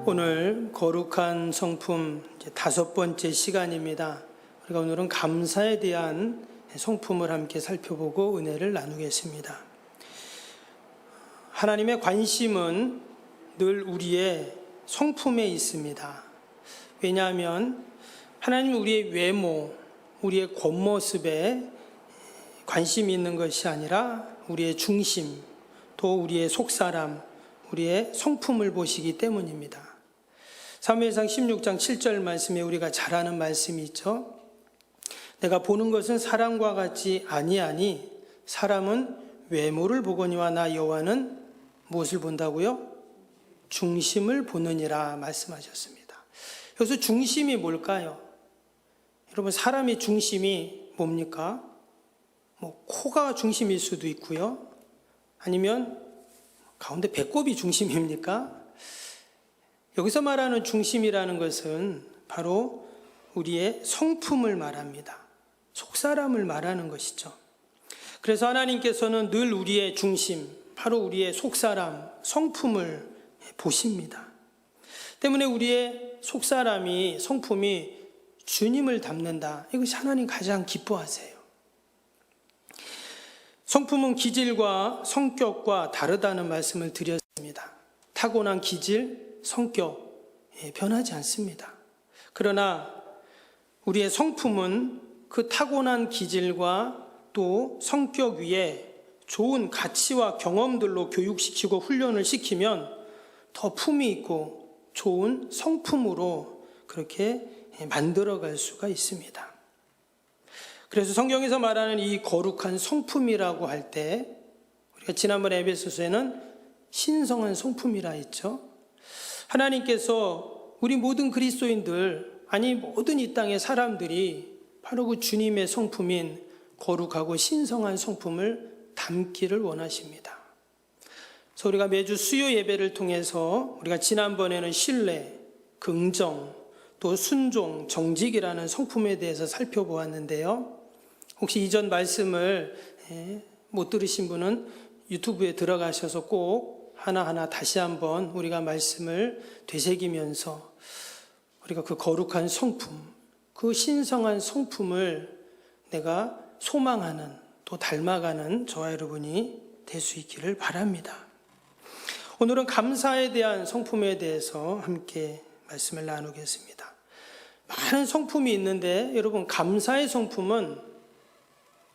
오늘 거룩한 성품 다섯 번째 시간입니다. 우리가 오늘은 감사에 대한 성품을 함께 살펴보고 은혜를 나누겠습니다. 하나님의 관심은 늘 우리의 성품에 있습니다. 왜냐하면 하나님은 우리의 외모, 우리의 겉모습에 관심이 있는 것이 아니라 우리의 중심, 또 우리의 속사람, 우리의 성품을 보시기 때문입니다. 사무엘상 16장 7절 말씀에 우리가 잘 아는 말씀이 있죠. 내가 보는 것은 사람과 같지 아니하니 사람은 외모를 보거니와 나 여호와는 무엇을 본다고요? 중심을 보느니라 말씀하셨습니다. 여기서 중심이 뭘까요? 여러분, 사람의 중심이 뭡니까? 코가 중심일 수도 있고요. 아니면 가운데 배꼽이 중심입니까? 여기서 말하는 중심이라는 것은 바로 우리의 성품을 말합니다. 속사람을 말하는 것이죠. 그래서 하나님께서는 늘 우리의 중심, 바로 우리의 속사람, 성품을 보십니다. 때문에 우리의 속사람이, 성품이 주님을 닮는다. 이것이 하나님 가장 기뻐하세요. 성품은 기질과 성격과 다르다는 말씀을 드렸습니다. 타고난 기질, 성격 변하지 않습니다. 그러나 우리의 성품은 그 타고난 기질과 또 성격 위에 좋은 가치와 경험들로 교육시키고 훈련을 시키면 더 품이 있고 좋은 성품으로 그렇게 만들어갈 수가 있습니다. 그래서 성경에서 말하는 이 거룩한 성품이라고 할 때 우리가 지난번에 에베소서에는 신성한 성품이라 했죠. 하나님께서 우리 모든 그리스도인들, 아니 모든 이 땅의 사람들이 바로 그 주님의 성품인 거룩하고 신성한 성품을 담기를 원하십니다. 그래서 우리가 매주 수요 예배를 통해서 우리가 지난번에는 신뢰, 긍정, 또 순종, 정직이라는 성품에 대해서 살펴보았는데요. 혹시 이전 말씀을 못 들으신 분은 유튜브에 들어가셔서 꼭 하나하나 다시 한번 우리가 말씀을 되새기면서 우리가 그 거룩한 성품, 그 신성한 성품을 내가 소망하는, 또 닮아가는 저와 여러분이 될 수 있기를 바랍니다. 오늘은 감사에 대한 성품에 대해서 함께 말씀을 나누겠습니다. 많은 성품이 있는데 여러분, 감사의 성품은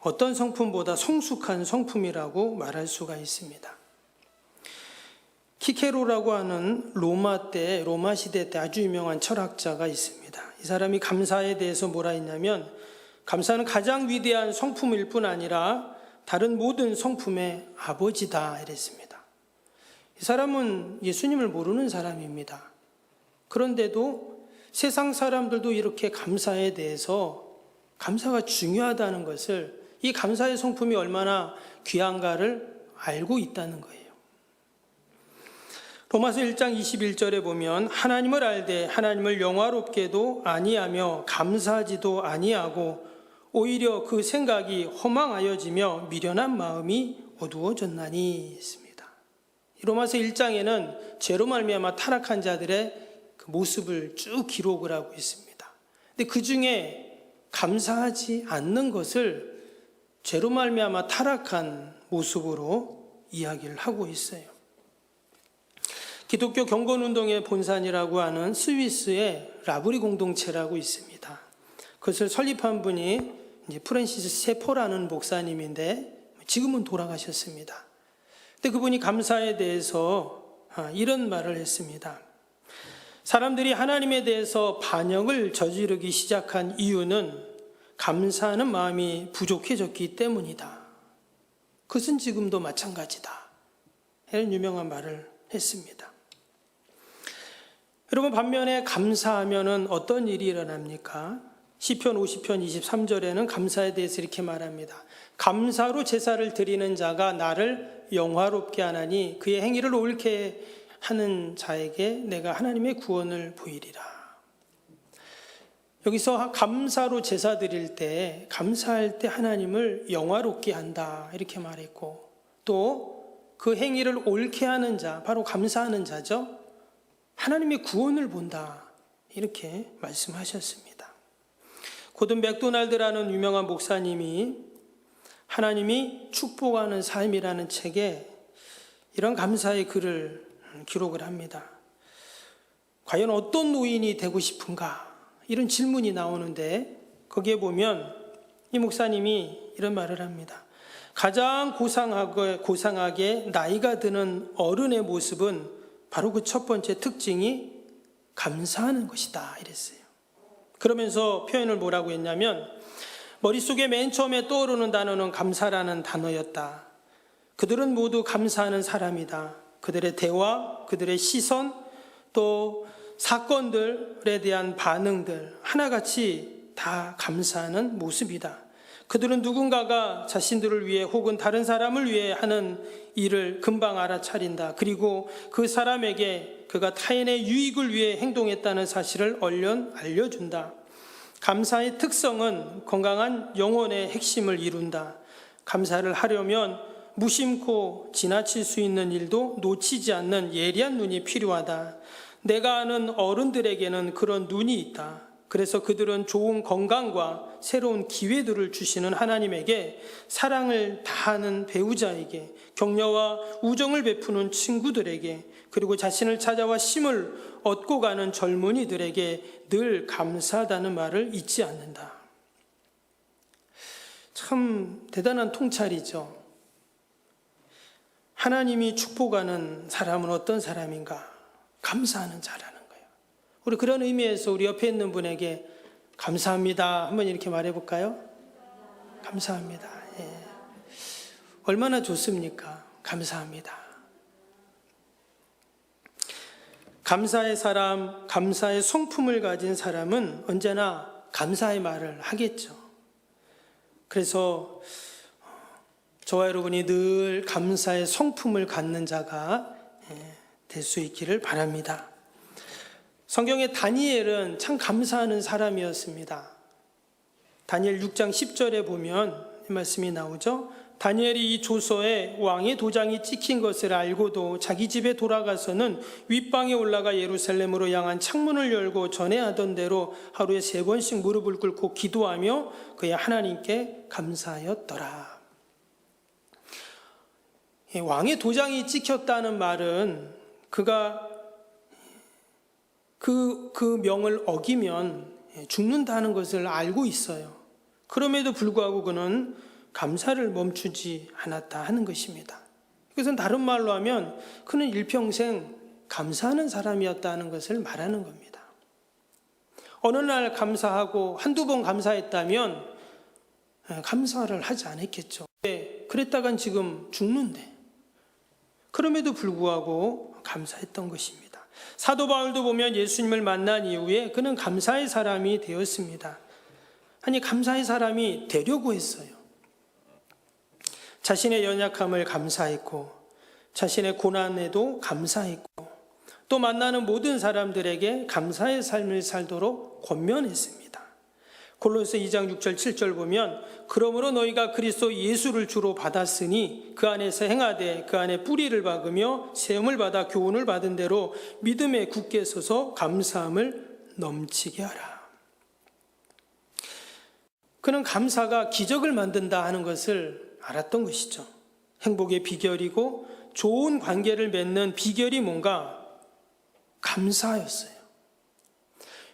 어떤 성품보다 성숙한 성품이라고 말할 수가 있습니다. 키케로라고 하는 로마 시대 때 아주 유명한 철학자가 있습니다. 이 사람이 감사에 대해서 뭐라 했냐면, 감사는 가장 위대한 성품일 뿐 아니라 다른 모든 성품의 아버지다 이랬습니다. 이 사람은 예수님을 모르는 사람입니다. 그런데도 세상 사람들도 이렇게 감사에 대해서, 감사가 중요하다는 것을, 이 감사의 성품이 얼마나 귀한가를 알고 있다는 거예요. 로마서 1장 21절에 보면 하나님을 알되 하나님을 영화롭게도 아니하며 감사하지도 아니하고 오히려 그 생각이 허망하여지며 미련한 마음이 어두워졌나니 했습니다. 로마서 1장에는 죄로 말미암아 타락한 자들의 그 모습을 쭉 기록을 하고 있습니다. 근데 그 중에 감사하지 않는 것을 죄로 말미암아 타락한 모습으로 이야기를 하고 있어요. 기독교 경건운동의 본산이라고 하는 스위스의 라브리 공동체라고 있습니다. 그것을 설립한 분이 이제 프랜시스 세포라는 목사님인데 지금은 돌아가셨습니다. 근데 그분이 감사에 대해서 이런 말을 했습니다. 사람들이 하나님에 대해서 반역을 저지르기 시작한 이유는 감사하는 마음이 부족해졌기 때문이다. 그것은 지금도 마찬가지다. 이런 유명한 말을 했습니다. 여러분, 반면에 감사하면은 어떤 일이 일어납니까? 시편 50편 23절에는 감사에 대해서 이렇게 말합니다. 감사로 제사를 드리는 자가 나를 영화롭게 하나니 그의 행위를 옳게 하는 자에게 내가 하나님의 구원을 보이리라. 여기서 감사로 제사 드릴 때, 감사할 때 하나님을 영화롭게 한다 이렇게 말했고, 또 그 행위를 옳게 하는 자, 바로 감사하는 자죠. 하나님의 구원을 본다. 이렇게 말씀하셨습니다. 고든 맥도날드라는 유명한 목사님이 하나님이 축복하는 삶이라는 책에 이런 감사의 글을 기록을 합니다. 과연 어떤 노인이 되고 싶은가? 이런 질문이 나오는데 거기에 보면 이 목사님이 이런 말을 합니다. 가장 고상하게 나이가 드는 어른의 모습은 바로 그 첫 번째 특징이 감사하는 것이다. 이랬어요. 그러면서 표현을 뭐라고 했냐면 머릿속에 맨 처음에 떠오르는 단어는 감사라는 단어였다. 그들은 모두 감사하는 사람이다. 그들의 대화, 그들의 시선, 또 사건들에 대한 반응들 하나같이 다 감사하는 모습이다. 그들은 누군가가 자신들을 위해 혹은 다른 사람을 위해 하는 일을 금방 알아차린다. 그리고 그 사람에게 그가 타인의 유익을 위해 행동했다는 사실을 얼른 알려준다. 감사의 특성은 건강한 영혼의 핵심을 이룬다. 감사를 하려면 무심코 지나칠 수 있는 일도 놓치지 않는 예리한 눈이 필요하다. 내가 아는 어른들에게는 그런 눈이 있다. 그래서 그들은 좋은 건강과 새로운 기회들을 주시는 하나님에게, 사랑을 다하는 배우자에게, 격려와 우정을 베푸는 친구들에게, 그리고 자신을 찾아와 힘을 얻고 가는 젊은이들에게 늘 감사하다는 말을 잊지 않는다. 참 대단한 통찰이죠. 하나님이 축복하는 사람은 어떤 사람인가? 감사하는 자라는 거예요. 우리 그런 의미에서 우리 옆에 있는 분에게 감사합니다 한번 이렇게 말해볼까요? 감사합니다. 예. 얼마나 좋습니까? 감사합니다. 감사의 사람, 감사의 성품을 가진 사람은 언제나 감사의 말을 하겠죠. 그래서 저와 여러분이 늘 감사의 성품을 갖는 자가 될 수 있기를 바랍니다. 성경의 다니엘은 참 감사하는 사람이었습니다. 다니엘 6장 10절에 보면 이 말씀이 나오죠. 다니엘이 이 조서에 왕의 도장이 찍힌 것을 알고도 자기 집에 돌아가서는 윗방에 올라가 예루살렘으로 향한 창문을 열고 전에 하던 대로 하루에 3번씩 무릎을 꿇고 기도하며 그의 하나님께 감사하였더라. 왕의 도장이 찍혔다는 말은 그가 그 명을 어기면 죽는다는 것을 알고 있어요. 그럼에도 불구하고 그는 감사를 멈추지 않았다 하는 것입니다. 이것은 다른 말로 하면 그는 일평생 감사하는 사람이었다는 것을 말하는 겁니다. 어느 날 감사하고 한두 번 감사했다면 감사를 하지 않았겠죠. 그랬다간 지금 죽는데 그럼에도 불구하고 감사했던 것입니다. 사도 바울도 보면 예수님을 만난 이후에 그는 감사의 사람이 되었습니다. 아니 감사의 사람이 되려고 했어요. 자신의 연약함을 감사했고 자신의 고난에도 감사했고 또 만나는 모든 사람들에게 감사의 삶을 살도록 권면했습니다. 골로새 2장 6절 7절 보면 그러므로 너희가 그리스도 예수를 주로 받았으니 그 안에서 행하되 그 안에 뿌리를 박으며 세움을 받아 교훈을 받은 대로 믿음에 굳게 서서 감사함을 넘치게 하라. 그는 감사가 기적을 만든다 하는 것을 알았던 것이죠. 행복의 비결이고 좋은 관계를 맺는 비결이 뭔가? 감사였어요.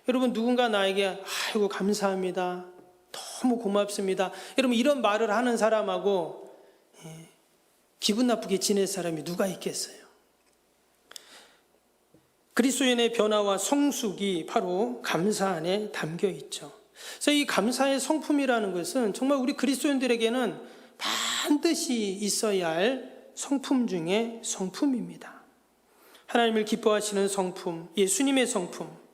여러분 누군가 나에게 아이고 감사합니다. 너무 고맙습니다. 여러분 이런 말을 하는 사람하고 기분 나쁘게 지낼 사람이 누가 있겠어요? 그리스도인의 변화와 성숙이 바로 감사 안에 담겨 있죠. 그래서 이 감사의 성품이라는 것은 정말 우리 그리스도인들에게는 반드시 있어야 할 성품 중에 성품입니다. 하나님을 기뻐하시는 성품, 예수님의 성품,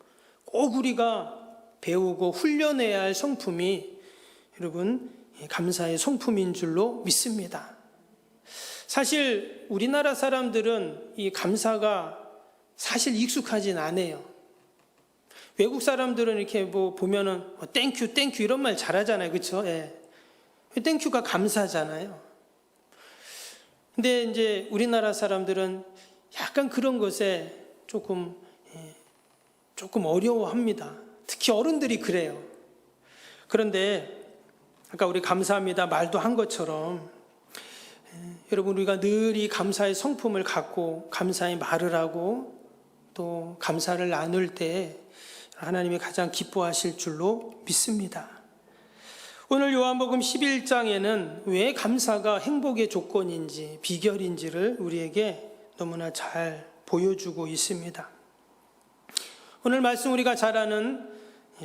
꼭 우리가 배우고 훈련해야 할 성품이 여러분 감사의 성품인 줄로 믿습니다. 사실 우리나라 사람들은 이 감사가 사실 익숙하진 않아요. 외국 사람들은 이렇게 뭐 보면은 땡큐 이런 말 잘하잖아요. 그렇죠? 예. 땡큐가 감사잖아요. 근데 이제 우리나라 사람들은 약간 그런 것에 조금 조금 어려워합니다. 특히 어른들이 그래요. 그런데 아까 우리 감사합니다 말도 한 것처럼 여러분, 우리가 늘 이 감사의 성품을 갖고 감사의 말을 하고 또 감사를 나눌 때 하나님이 가장 기뻐하실 줄로 믿습니다. 오늘 요한복음 11장에는 왜 감사가 행복의 조건인지 비결인지를 우리에게 너무나 잘 보여주고 있습니다. 오늘 말씀 우리가 잘 아는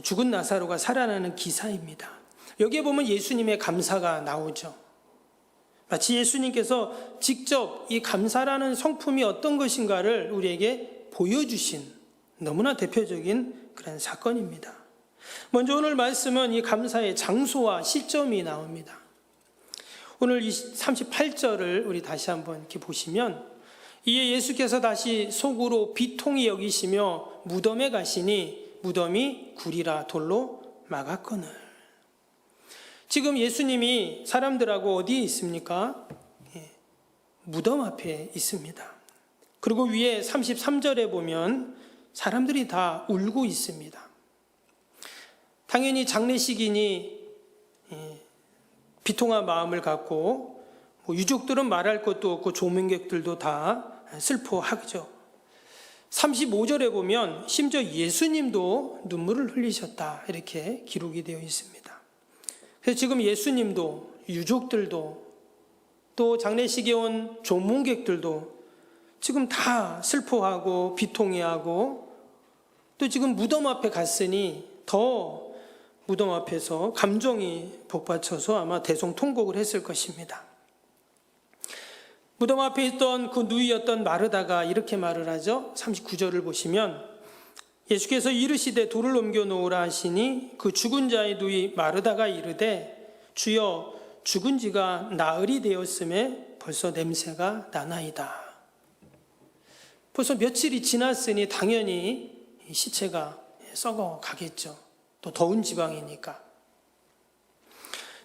죽은 나사로가 살아나는 기사입니다. 여기에 보면 예수님의 감사가 나오죠. 마치 예수님께서 직접 이 감사라는 성품이 어떤 것인가를 우리에게 보여주신 너무나 대표적인 그런 사건입니다. 먼저 오늘 말씀은 이 감사의 장소와 시점이 나옵니다. 오늘 38절을 우리 다시 한번 이렇게 보시면, 이에 예수께서 다시 속으로 비통히 여기시며 무덤에 가시니 무덤이 굴이라 돌로 막았거늘. 지금 예수님이 사람들하고 어디에 있습니까? 무덤 앞에 있습니다. 그리고 위에 33절에 보면 사람들이 다 울고 있습니다. 당연히 장례식이니 비통한 마음을 갖고 유족들은 말할 것도 없고 조문객들도 다 슬퍼하죠. 35절에 보면 심지어 예수님도 눈물을 흘리셨다 이렇게 기록이 되어 있습니다. 그래서 지금 예수님도 유족들도 또 장례식에 온 조문객들도 지금 다 슬퍼하고 비통해하고 또 지금 무덤 앞에 갔으니 더 무덤 앞에서 감정이 복받쳐서 아마 대성통곡을 했을 것입니다. 무덤 앞에 있던 그 누이였던 마르다가 이렇게 말을 하죠. 39절을 보시면 예수께서 이르시되 돌을 옮겨 놓으라 하시니 그 죽은 자의 누이 마르다가 이르되 주여 죽은 지가 나흘이 되었음에 벌써 냄새가 나나이다. 벌써 며칠이 지났으니 당연히 시체가 썩어 가겠죠. 또 더운 지방이니까.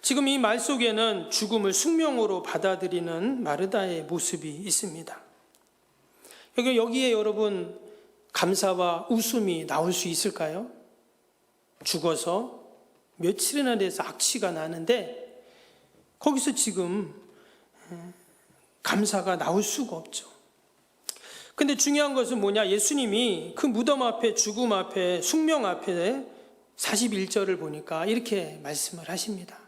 지금 이 말 속에는 죽음을 숙명으로 받아들이는 마르다의 모습이 있습니다. 여기에 여러분 감사와 웃음이 나올 수 있을까요? 죽어서 며칠이나 돼서 악취가 나는데 거기서 지금 감사가 나올 수가 없죠. 근데 중요한 것은 뭐냐? 예수님이 그 무덤 앞에, 죽음 앞에, 숙명 앞에 41절을 보니까 이렇게 말씀을 하십니다.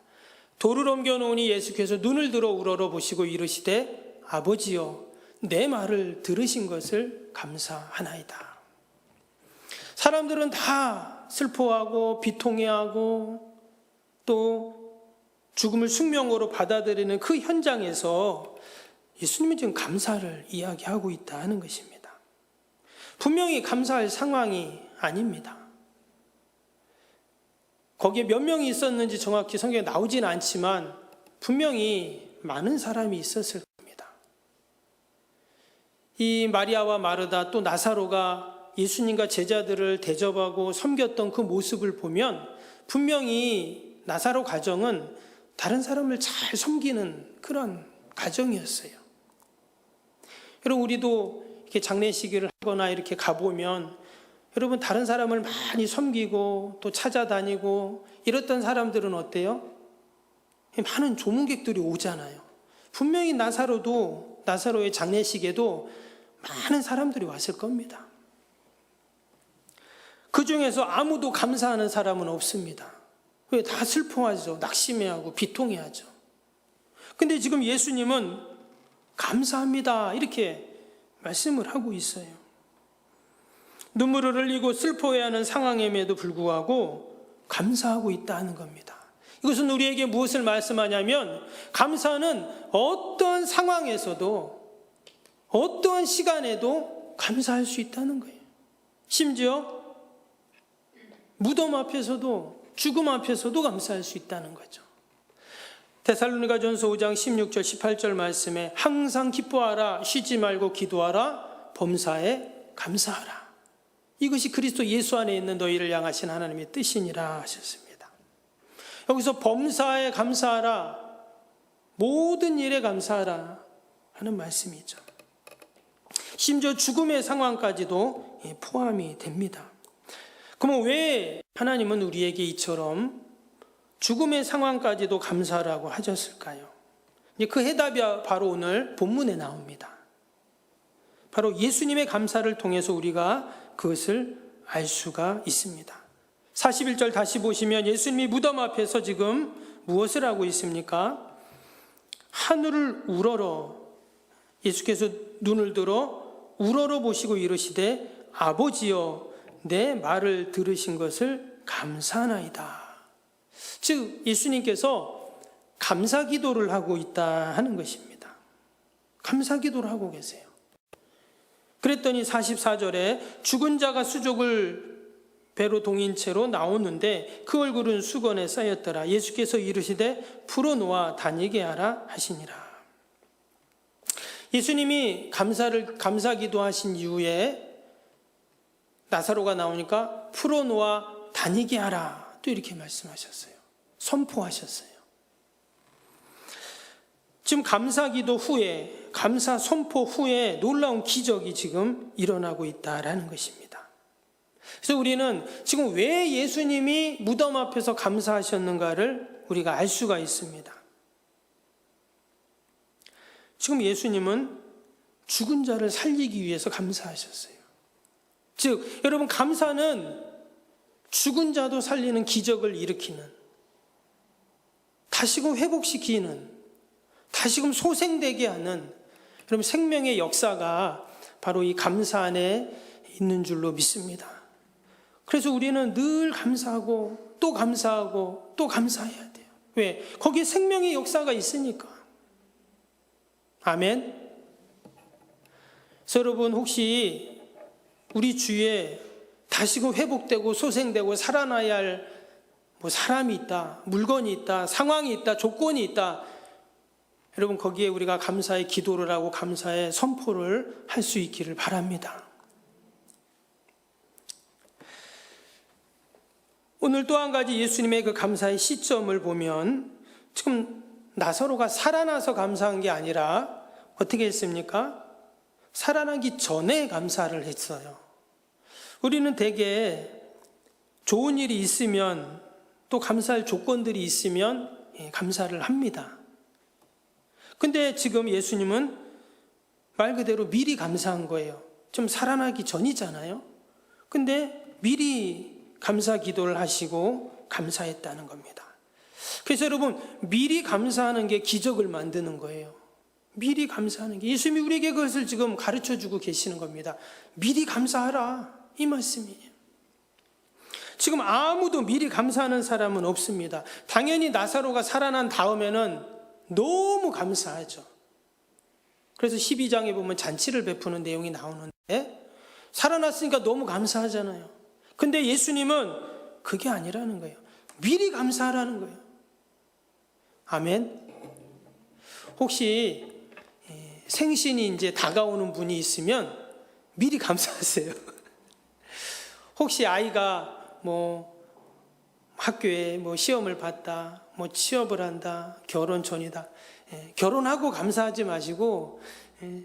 돌을 옮겨 놓으니 예수께서 눈을 들어 우러러 보시고 이르시되 아버지여 내 말을 들으신 것을 감사하나이다. 사람들은 다 슬퍼하고 비통해하고 또 죽음을 숙명으로 받아들이는 그 현장에서 예수님은 지금 감사를 이야기하고 있다 하는 것입니다. 분명히 감사할 상황이 아닙니다. 거기에 몇 명이 있었는지 정확히 성경에 나오지는 않지만 분명히 많은 사람이 있었을 겁니다. 이 마리아와 마르다 또 나사로가 예수님과 제자들을 대접하고 섬겼던 그 모습을 보면 분명히 나사로 가정은 다른 사람을 잘 섬기는 그런 가정이었어요. 여러분, 우리도 이렇게 장례식을 하거나 이렇게 가보면 여러분 다른 사람을 많이 섬기고 또 찾아다니고 이랬던 사람들은 어때요? 많은 조문객들이 오잖아요. 분명히 나사로의 장례식에도 많은 사람들이 왔을 겁니다. 그 중에서 아무도 감사하는 사람은 없습니다. 왜? 다 슬퍼하죠. 낙심해하고 비통해하죠. 근데 지금 예수님은 감사합니다 이렇게 말씀을 하고 있어요. 눈물을 흘리고 슬퍼해하는 상황임에도 불구하고 감사하고 있다는 겁니다. 이것은 우리에게 무엇을 말씀하냐면 감사는 어떠한 상황에서도 어떠한 시간에도 감사할 수 있다는 거예요. 심지어 무덤 앞에서도 죽음 앞에서도 감사할 수 있다는 거죠. 데살로니가전서 5장 16절 18절 말씀에 항상 기뻐하라 쉬지 말고 기도하라 범사에 감사하라. 이것이 그리스도 예수 안에 있는 너희를 향하신 하나님의 뜻이니라 하셨습니다. 여기서 범사에 감사하라, 모든 일에 감사하라 하는 말씀이죠. 심지어 죽음의 상황까지도 포함이 됩니다. 그럼 왜 하나님은 우리에게 이처럼 죽음의 상황까지도 감사라고 하셨을까요? 그 해답이 바로 오늘 본문에 나옵니다. 바로 예수님의 감사를 통해서 우리가 그것을 알 수가 있습니다. 41절 다시 보시면 예수님이 무덤 앞에서 지금 무엇을 하고 있습니까? 하늘을 우러러, 예수께서 눈을 들어 우러러 보시고 이르시되 아버지여 내 말을 들으신 것을 감사하나이다. 즉 예수님께서 감사 기도를 하고 있다 하는 것입니다. 감사 기도를 하고 계세요. 그랬더니 44절에 죽은 자가 수족을 배로 동인 채로 나오는데 그 얼굴은 수건에 쌓였더라. 예수께서 이르시되 풀어놓아 다니게 하라 하시니라. 예수님이 감사 기도하신 이후에 나사로가 나오니까 풀어놓아 다니게 하라 또 이렇게 말씀하셨어요. 선포하셨어요. 지금 감사 기도 후에, 감사 선포 후에 놀라운 기적이 지금 일어나고 있다라는 것입니다. 그래서 우리는 지금 왜 예수님이 무덤 앞에서 감사하셨는가를 우리가 알 수가 있습니다. 지금 예수님은 죽은 자를 살리기 위해서 감사하셨어요. 즉, 여러분, 감사는 죽은 자도 살리는 기적을 일으키는, 다시금 회복시키는, 다시금 소생되게 하는 여러분 생명의 역사가 바로 이 감사 안에 있는 줄로 믿습니다. 그래서 우리는 늘 감사하고 또 감사하고 또 감사해야 돼요. 왜? 거기에 생명의 역사가 있으니까. 아멘. 그래서 여러분 혹시 우리 주위에 다시금 회복되고 소생되고 살아나야 할 사람이 있다, 물건이 있다, 상황이 있다, 조건이 있다. 여러분 거기에 우리가 감사의 기도를 하고 감사의 선포를 할 수 있기를 바랍니다. 오늘 또 한 가지 예수님의 그 감사의 시점을 보면 지금 나사로가 살아나서 감사한 게 아니라 어떻게 했습니까? 살아나기 전에 감사를 했어요. 우리는 대개 좋은 일이 있으면 또 감사할 조건들이 있으면 감사를 합니다. 근데 지금 예수님은 말 그대로 미리 감사한 거예요. 좀 살아나기 전이잖아요. 근데 미리 감사 기도를 하시고 감사했다는 겁니다. 그래서 여러분 미리 감사하는 게 기적을 만드는 거예요. 미리 감사하는 게 예수님이 우리에게 그것을 지금 가르쳐주고 계시는 겁니다. 미리 감사하라 이 말씀이에요. 지금 아무도 미리 감사하는 사람은 없습니다. 당연히 나사로가 살아난 다음에는 너무 감사하죠. 그래서 12장에 보면 잔치를 베푸는 내용이 나오는데 살아났으니까 너무 감사하잖아요. 근데 예수님은 그게 아니라는 거예요. 미리 감사하라는 거예요. 아멘. 혹시 생신이 이제 다가오는 분이 있으면 미리 감사하세요. 혹시 아이가 학교에 시험을 봤다, 취업을 한다, 결혼 전이다. 결혼하고 감사하지 마시고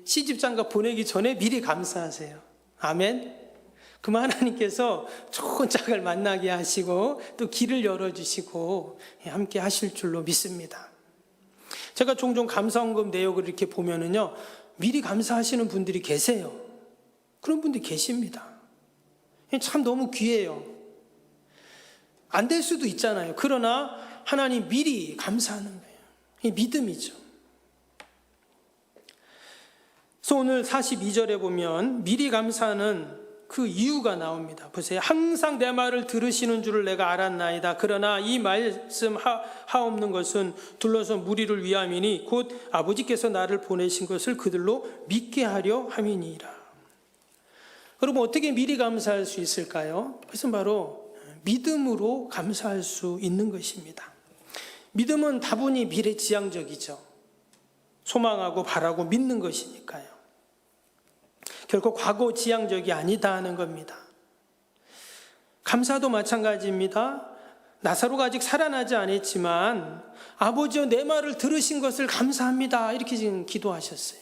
시집장가 보내기 전에 미리 감사하세요. 아멘. 그러면 하나님께서 좋은 짝을 만나게 하시고 또 길을 열어주시고 함께 하실 줄로 믿습니다. 제가 종종 감사헌금 내역을 이렇게 보면은요, 미리 감사하시는 분들이 계세요. 그런 분들이 계십니다. 참 너무 귀해요. 안 될 수도 있잖아요. 그러나 하나님 미리 감사하는 거예요. 이 믿음이죠. 그래서 오늘 42절에 보면 미리 감사하는 그 이유가 나옵니다. 보세요. 항상 내 말을 들으시는 줄을 내가 알았나이다. 그러나 이 말씀 하옵는 것은 둘러서 무리를 위함이니 곧 아버지께서 나를 보내신 것을 그들로 믿게 하려 함이니이다. 여러분 어떻게 미리 감사할 수 있을까요? 그것은 바로 믿음으로 감사할 수 있는 것입니다. 믿음은 다분히 미래지향적이죠. 소망하고 바라고 믿는 것이니까요. 결코 과거지향적이 아니다 하는 겁니다. 감사도 마찬가지입니다. 나사로가 아직 살아나지 않았지만 아버지여 내 말을 들으신 것을 감사합니다. 이렇게 지금 기도하셨어요.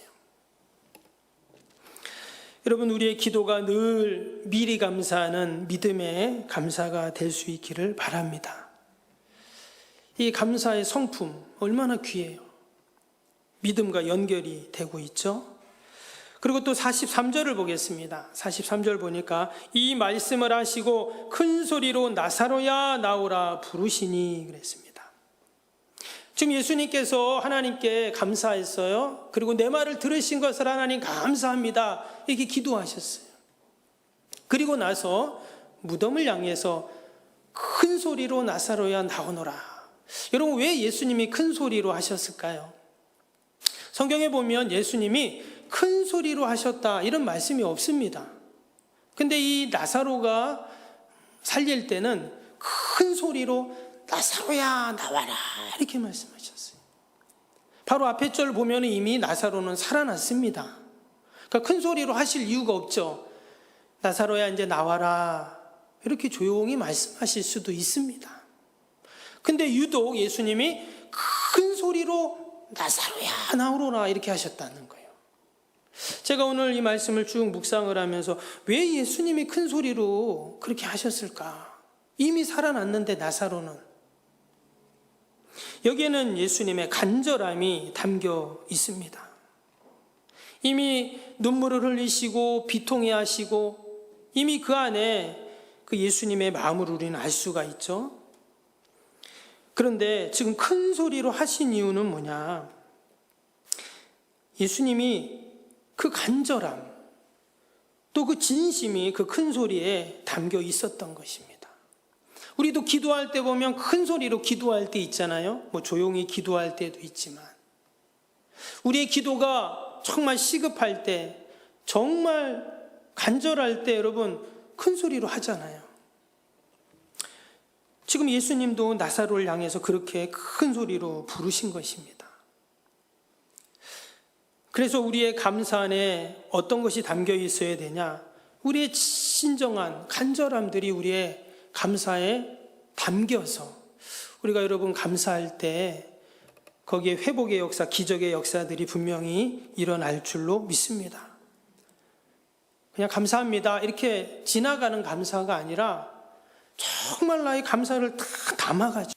여러분, 우리의 기도가 늘 미리 감사하는 믿음의 감사가 될 수 있기를 바랍니다. 이 감사의 성품 얼마나 귀해요. 믿음과 연결이 되고 있죠. 그리고 또 43절을 보겠습니다. 43절 보니까 이 말씀을 하시고 큰 소리로 나사로야 나오라 부르시니 그랬습니다. 지금 예수님께서 하나님께 감사했어요. 그리고 내 말을 들으신 것을 하나님 감사합니다, 이렇게 기도하셨어요. 그리고 나서 무덤을 향해서 큰 소리로 나사로야 나오너라. 여러분, 왜 예수님이 큰 소리로 하셨을까요? 성경에 보면 예수님이 큰 소리로 하셨다 이런 말씀이 없습니다. 근데 이 나사로가 살릴 때는 큰 소리로 나사로야 나와라 이렇게 말씀하셨어요. 바로 앞에 절 보면 이미 나사로는 살아났습니다. 그러니까 큰 소리로 하실 이유가 없죠. 나사로야 이제 나와라 이렇게 조용히 말씀하실 수도 있습니다. 근데 유독 예수님이 큰 소리로 나사로야 나오라 이렇게 하셨다는 거예요. 제가 오늘 이 말씀을 쭉 묵상을 하면서 왜 예수님이 큰 소리로 그렇게 하셨을까? 이미 살아났는데 나사로는. 여기에는 예수님의 간절함이 담겨 있습니다. 이미 눈물을 흘리시고 비통해 하시고 이미 그 안에 그 예수님의 마음을 우리는 알 수가 있죠. 그런데 지금 큰 소리로 하신 이유는 뭐냐? 예수님이 그 간절함, 또 그 진심이 그 큰 소리에 담겨 있었던 것입니다. 우리도 기도할 때 보면 큰 소리로 기도할 때 있잖아요. 뭐 조용히 기도할 때도 있지만 우리의 기도가 정말 시급할 때, 정말 간절할 때 여러분 큰 소리로 하잖아요. 지금 예수님도 나사로를 향해서 그렇게 큰 소리로 부르신 것입니다. 그래서 우리의 감사 안에 어떤 것이 담겨 있어야 되냐? 우리의 진정한 간절함들이 우리의 감사에 담겨서 우리가 여러분 감사할 때 거기에 회복의 역사, 기적의 역사들이 분명히 일어날 줄로 믿습니다. 그냥 감사합니다 이렇게 지나가는 감사가 아니라 정말 나의 감사를 다 담아가지고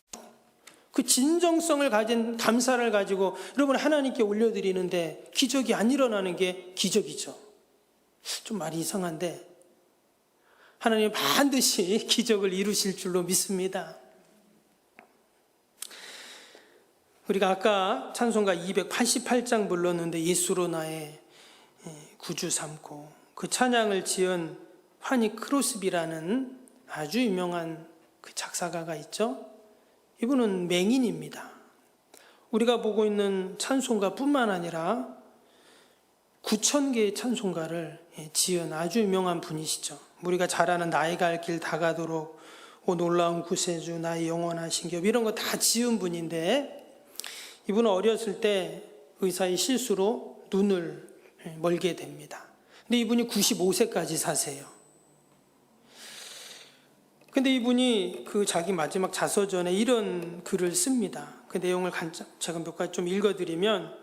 그 진정성을 가진 감사를 가지고 여러분 하나님께 올려드리는데 기적이 안 일어나는 게 기적이죠. 좀 말이 이상한데 하나님 반드시 기적을 이루실 줄로 믿습니다. 우리가 아까 찬송가 288장 불렀는데 예수로 나의 구주 삼고 그 찬양을 지은 환희 크로스비라는 아주 유명한 그 작사가가 있죠. 이분은 맹인입니다. 우리가 보고 있는 찬송가뿐만 아니라 9,000개의 찬송가를 지은 아주 유명한 분이시죠. 우리가 잘 아는 나의 갈 길 다가도록 오 놀라운 구세주 나의 영원한 신겹 이런 거 다 지은 분인데 이분은 어렸을 때 의사의 실수로 눈을 멀게 됩니다. 근데 이분이 95세까지 사세요. 근데 이분이 그 자기 마지막 자서전에 이런 글을 씁니다. 그 내용을 제가 몇 가지 좀 읽어드리면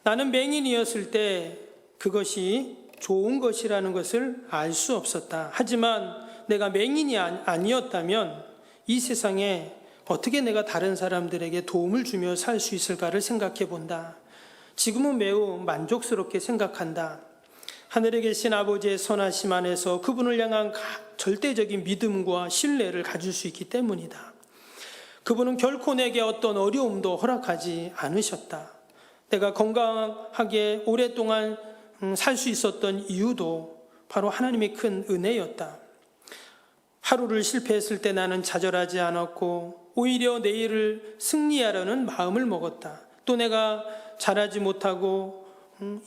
나는 맹인이었을 때 그것이 좋은 것이라는 것을 알 수 없었다. 하지만 내가 맹인이 아니었다면 이 세상에 어떻게 내가 다른 사람들에게 도움을 주며 살 수 있을까를 생각해 본다. 지금은 매우 만족스럽게 생각한다. 하늘에 계신 아버지의 선하심 안에서 그분을 향한 절대적인 믿음과 신뢰를 가질 수 있기 때문이다. 그분은 결코 내게 어떤 어려움도 허락하지 않으셨다. 내가 건강하게 오랫동안 살 수 있었던 이유도 바로 하나님의 큰 은혜였다. 하루를 실패했을 때 나는 좌절하지 않았고 오히려 내일을 승리하려는 마음을 먹었다. 또 내가 잘하지 못하고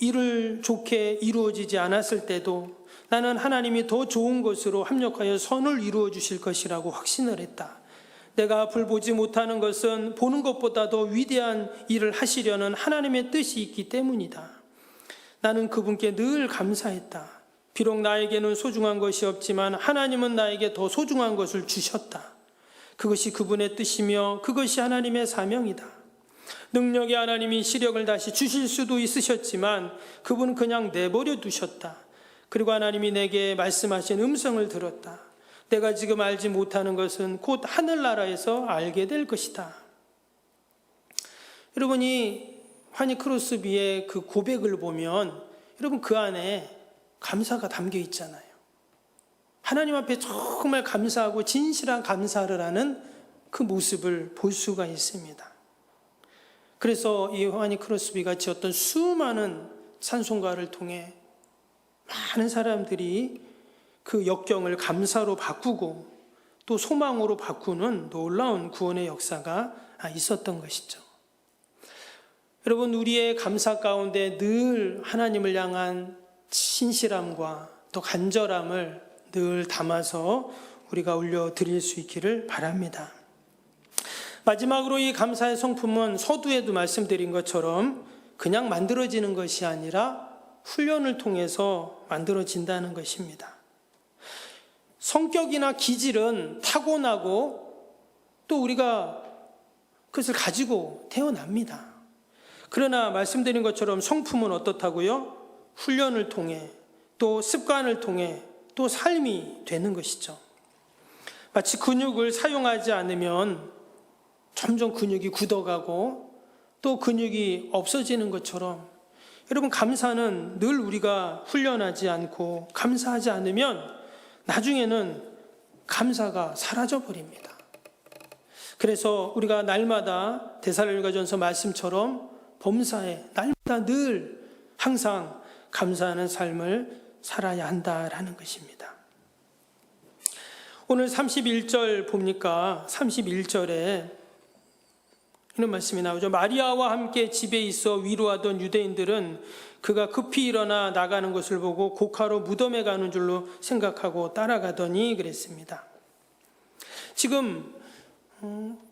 일을 좋게 이루어지지 않았을 때도 나는 하나님이 더 좋은 것으로 합력하여 선을 이루어 주실 것이라고 확신을 했다. 내가 앞을 보지 못하는 것은 보는 것보다 더 위대한 일을 하시려는 하나님의 뜻이 있기 때문이다. 나는 그분께 늘 감사했다. 비록 나에게는 소중한 것이 없지만 하나님은 나에게 더 소중한 것을 주셨다. 그것이 그분의 뜻이며 그것이 하나님의 사명이다. 능력의 하나님이 시력을 다시 주실 수도 있으셨지만 그분은 그냥 내버려 두셨다. 그리고 하나님이 내게 말씀하신 음성을 들었다. 내가 지금 알지 못하는 것은 곧 하늘나라에서 알게 될 것이다. 여러분이 환희 크로스비의 그 고백을 보면 여러분 그 안에 감사가 담겨 있잖아요. 하나님 앞에 정말 감사하고 진실한 감사를 하는 그 모습을 볼 수가 있습니다. 그래서 이 환희 크로스비가 지었던 수많은 찬송가를 통해 많은 사람들이 그 역경을 감사로 바꾸고 또 소망으로 바꾸는 놀라운 구원의 역사가 있었던 것이죠. 여러분, 우리의 감사 가운데 늘 하나님을 향한 신실함과 또 간절함을 늘 담아서 우리가 올려드릴 수 있기를 바랍니다. 마지막으로 이 감사의 성품은 서두에도 말씀드린 것처럼 그냥 만들어지는 것이 아니라 훈련을 통해서 만들어진다는 것입니다. 성격이나 기질은 타고나고 또 우리가 그것을 가지고 태어납니다. 그러나 말씀드린 것처럼 성품은 어떻다고요? 훈련을 통해 또 습관을 통해 또 삶이 되는 것이죠. 마치 근육을 사용하지 않으면 점점 근육이 굳어가고 또 근육이 없어지는 것처럼 여러분, 감사는 늘 우리가 훈련하지 않고 감사하지 않으면 나중에는 감사가 사라져 버립니다. 그래서 우리가 날마다 데살로니가전서 말씀처럼 범사에 날마다 늘 항상 감사하는 삶을 살아야 한다라는 것입니다. 오늘 31절 봅니까? 31절에 이런 말씀이 나오죠. 마리아와 함께 집에 있어 위로하던 유대인들은 그가 급히 일어나 나가는 것을 보고 곡하러 무덤에 가는 줄로 생각하고 따라가더니 그랬습니다. 지금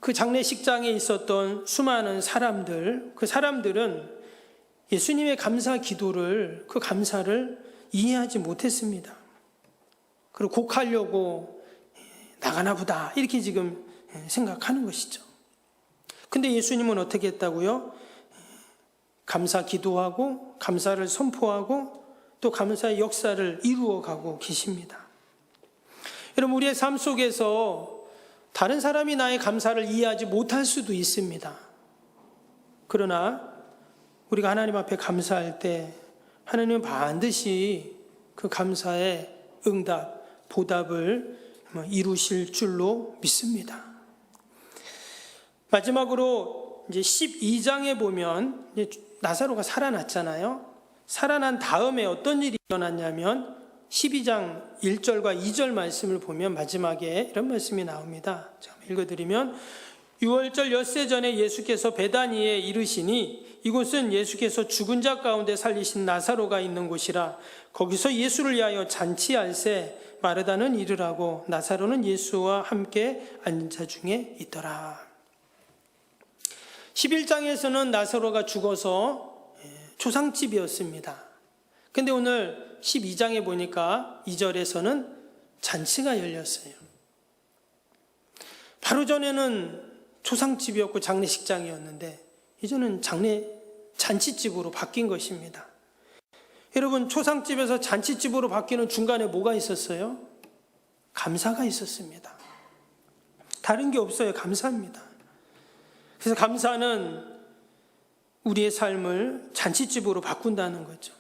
그 장례식장에 있었던 수많은 사람들, 그 사람들은 예수님의 감사 기도를, 그 감사를 이해하지 못했습니다. 그리고 곡하려고 나가나 보다 이렇게 지금 생각하는 것이죠. 근데 예수님은 어떻게 했다고요? 감사 기도하고 감사를 선포하고 또 감사의 역사를 이루어가고 계십니다. 여러분, 우리의 삶 속에서 다른 사람이 나의 감사를 이해하지 못할 수도 있습니다. 그러나 우리가 하나님 앞에 감사할 때 하나님은 반드시 그 감사의 응답, 보답을 이루실 줄로 믿습니다. 마지막으로 이제 12장에 보면 이제 나사로가 살아났잖아요. 살아난 다음에 어떤 일이 일어났냐면 12장 1절과 2절 말씀을 보면 마지막에 이런 말씀이 나옵니다. 읽어드리면 6월절 엿새 전에 예수께서 베다니에 이르시니 이곳은 예수께서 죽은 자 가운데 살리신 나사로가 있는 곳이라. 거기서 예수를 위하여 잔치할세 마르다는 이르라고 나사로는 예수와 함께 앉은 자 중에 있더라. 11장에서는 나사로가 죽어서 초상집이었습니다. 근데 오늘 12장에 보니까 2절에서는 잔치가 열렸어요. 바로 전에는 초상집이었고 장례식장이었는데 이제는 잔치집으로 바뀐 것입니다. 여러분, 초상집에서 잔치집으로 바뀌는 중간에 뭐가 있었어요? 감사가 있었습니다. 다른 게 없어요. 감사입니다. 그래서 감사는 우리의 삶을 잔치집으로 바꾼다는 거죠.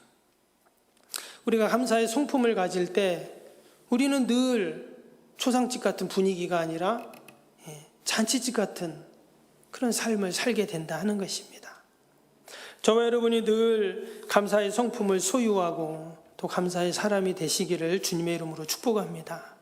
우리가 감사의 성품을 가질 때 우리는 늘 초상집 같은 분위기가 아니라 잔치집 같은 그런 삶을 살게 된다 하는 것입니다. 저와 여러분이 늘 감사의 성품을 소유하고 또 감사의 사람이 되시기를 주님의 이름으로 축복합니다.